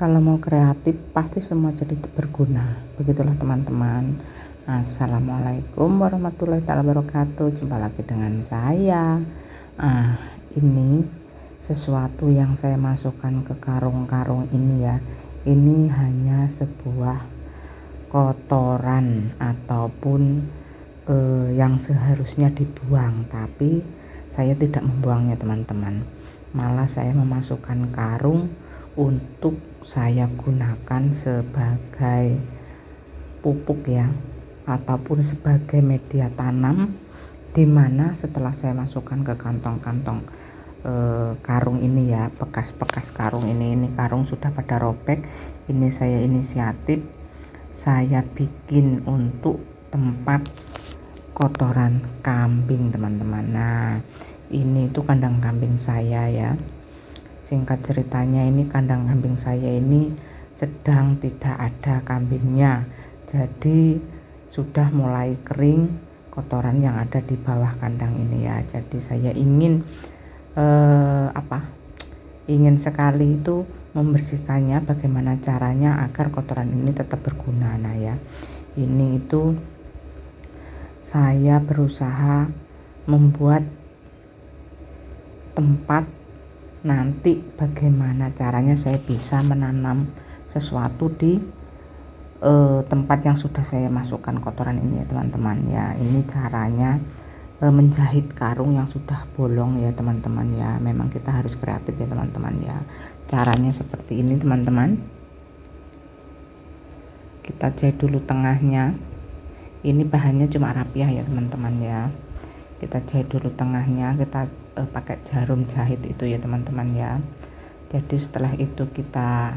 Kalau mau kreatif pasti semua jadi berguna. Begitulah teman-teman. Assalamualaikum warahmatullahi wabarakatuh. Jumpa lagi dengan saya. Ini sesuatu yang saya masukkan ke karung-karung ini ya. Ini hanya sebuah kotoran ataupun yang seharusnya dibuang, tapi saya tidak membuangnya teman-teman. Malah saya memasukkan karung untuk saya gunakan sebagai pupuk ya, ataupun sebagai media tanam, dimana setelah saya masukkan ke kantong-kantong karung ini ya, bekas-bekas karung ini karung sudah pada robek. Ini saya inisiatif, saya bikin untuk tempat kotoran kambing teman-teman. Nah ini tuh kandang kambing saya ya. Singkat ceritanya, ini kandang kambing saya ini sedang tidak ada kambingnya, jadi sudah mulai kering kotoran yang ada di bawah kandang ini ya. Jadi saya ingin ingin sekali itu membersihkannya. Bagaimana caranya agar kotoran ini tetap berguna. Nah ya, ini itu saya berusaha membuat tempat, nanti bagaimana caranya saya bisa menanam sesuatu di tempat yang sudah saya masukkan kotoran ini ya teman-teman ya. Ini caranya menjahit karung yang sudah bolong ya teman-teman ya. Memang kita harus kreatif ya teman-teman ya. Caranya seperti ini teman-teman. Kita jahit dulu tengahnya. Ini bahannya cuma rapiah ya teman-teman ya. Kita jahit dulu tengahnya, kita pakai jarum jahit itu ya teman-teman ya. Jadi setelah itu kita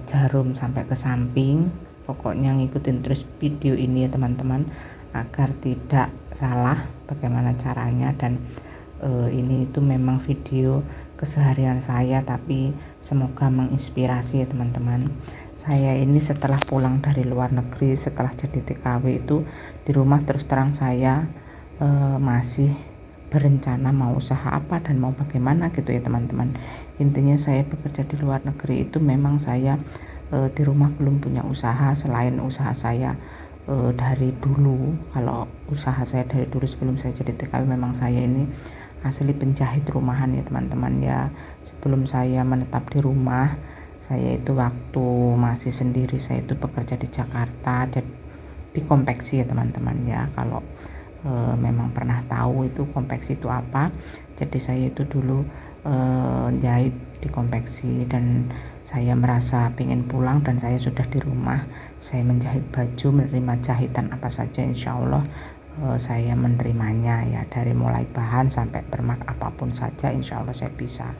jarum sampai ke samping. Pokoknya ngikutin terus video ini ya teman-teman, agar tidak salah bagaimana caranya. Dan ini itu memang video keseharian saya, tapi semoga menginspirasi ya teman-teman. Saya ini setelah pulang dari luar negeri, setelah jadi TKW itu di rumah terus terang saya masih berencana mau usaha apa dan mau bagaimana gitu ya teman-teman. Intinya saya bekerja di luar negeri itu memang saya di rumah belum punya usaha selain usaha saya dari dulu. Kalau usaha saya dari dulu sebelum saya jadi TKW, memang saya ini asli penjahit rumahan ya teman-teman ya. Sebelum saya menetap di rumah, saya itu waktu masih sendiri, saya itu bekerja di Jakarta di konveksi ya teman-teman ya. Kalau memang pernah tahu itu konveksi itu apa, jadi saya itu dulu jahit di konveksi. Dan saya merasa pengen pulang dan saya sudah di rumah, saya menjahit baju, menerima jahitan apa saja, insya Allah saya menerimanya ya, dari mulai bahan sampai permak apapun saja insya Allah saya bisa.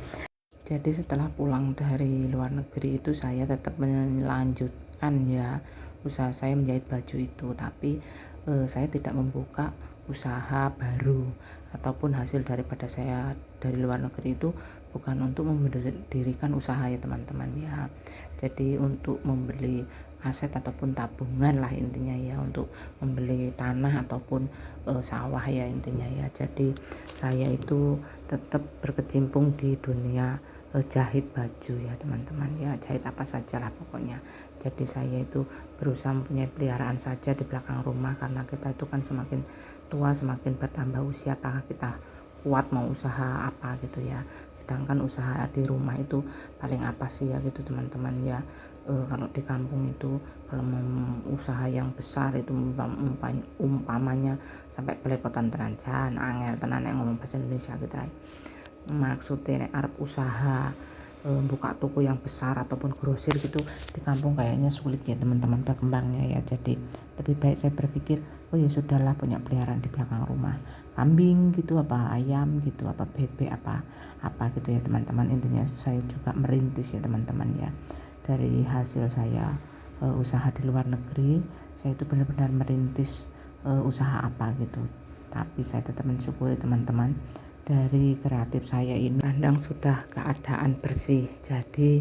Jadi setelah pulang dari luar negeri itu saya tetap melanjutkan ya usaha saya menjahit baju itu, tapi saya tidak membuka usaha baru, ataupun hasil daripada saya dari luar negeri itu bukan untuk mendirikan usaha ya teman-teman ya. Jadi untuk membeli aset ataupun tabungan lah intinya ya, untuk membeli tanah ataupun sawah ya intinya ya. Jadi saya itu tetap berkecimpung di dunia jahit baju ya teman-teman ya, jahit apa saja lah pokoknya. Jadi saya itu berusaha mempunyai peliharaan saja di belakang rumah, karena kita itu kan semakin tua semakin bertambah usia, apakah kita kuat mau usaha apa gitu ya. Sedangkan usaha di rumah itu paling apa sih ya gitu teman-teman ya. Kalau di kampung itu kalau mau usaha yang besar itu umpamanya sampai belepotan tenan jan angel tenan yang ngomong bahasa Indonesia gitu lah. Maksudnya Arab usaha buka toko yang besar ataupun grosir gitu di kampung kayaknya sulit ya teman-teman berkembangnya ya. Jadi lebih baik saya berpikir, oh ya sudahlah, punya peliharaan di belakang rumah, kambing gitu, apa ayam gitu, apa bebek apa gitu ya teman-teman. Intinya saya juga merintis ya teman-teman ya. Dari hasil saya usaha di luar negeri, saya itu benar-benar merintis usaha apa gitu. Tapi saya tetap mensyukuri teman-teman, dari kreatif saya ini kandang sudah keadaan bersih, jadi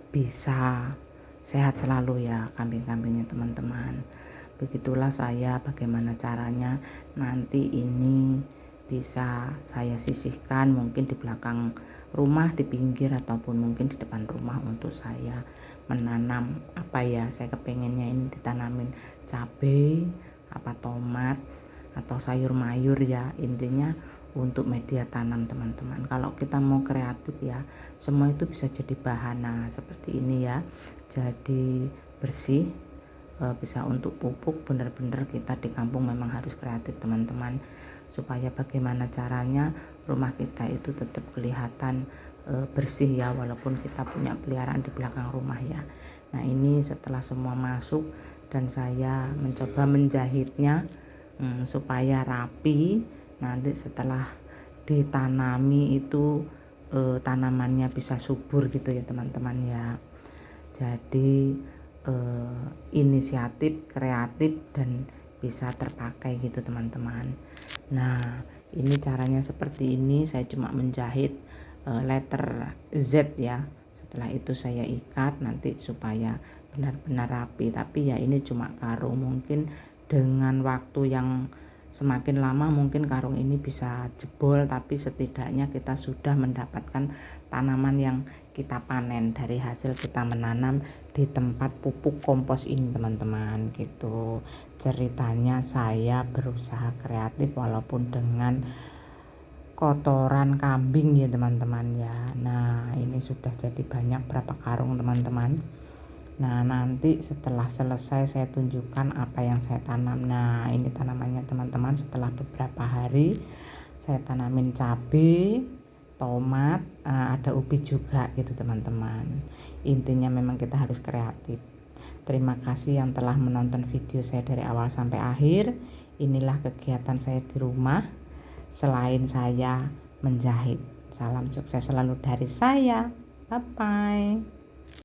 bisa sehat selalu ya kambing-kambingnya teman-teman. Begitulah saya bagaimana caranya nanti ini bisa saya sisihkan mungkin di belakang rumah, di pinggir ataupun mungkin di depan rumah untuk saya menanam saya kepengennya ini ditanamin cabai, tomat atau sayur mayur ya, intinya untuk media tanam teman-teman. Kalau kita mau kreatif ya, semua itu bisa jadi bahan. Seperti ini ya, jadi bersih, bisa untuk pupuk. Bener-bener kita di kampung memang harus kreatif teman-teman, supaya bagaimana caranya rumah kita itu tetap kelihatan bersih ya, walaupun kita punya peliharaan di belakang rumah ya. Nah ini setelah semua masuk dan saya mencoba menjahitnya supaya rapi, nanti setelah ditanami itu tanamannya bisa subur gitu ya teman-teman ya. Jadi inisiatif, kreatif, dan bisa terpakai gitu teman-teman. Nah ini caranya seperti ini, saya cuma menjahit letter Z ya. Setelah itu saya ikat nanti supaya benar-benar rapi, tapi ya ini cuma karung, mungkin dengan waktu yang semakin lama mungkin karung ini bisa jebol, tapi setidaknya kita sudah mendapatkan tanaman yang kita panen dari hasil kita menanam di tempat pupuk kompos ini teman-teman gitu. Ceritanya saya berusaha kreatif walaupun dengan kotoran kambing ya teman-teman ya. Nah ini sudah jadi banyak berapa karung teman-teman. Nah nanti setelah selesai saya tunjukkan apa yang saya tanam. Nah ini tanamannya teman-teman, setelah beberapa hari saya tanamin cabai, tomat, ada ubi juga gitu teman-teman. Intinya memang kita harus kreatif. Terima kasih yang telah menonton video saya dari awal sampai akhir. Inilah kegiatan saya di rumah selain saya menjahit. Salam sukses selalu dari saya. Bye bye.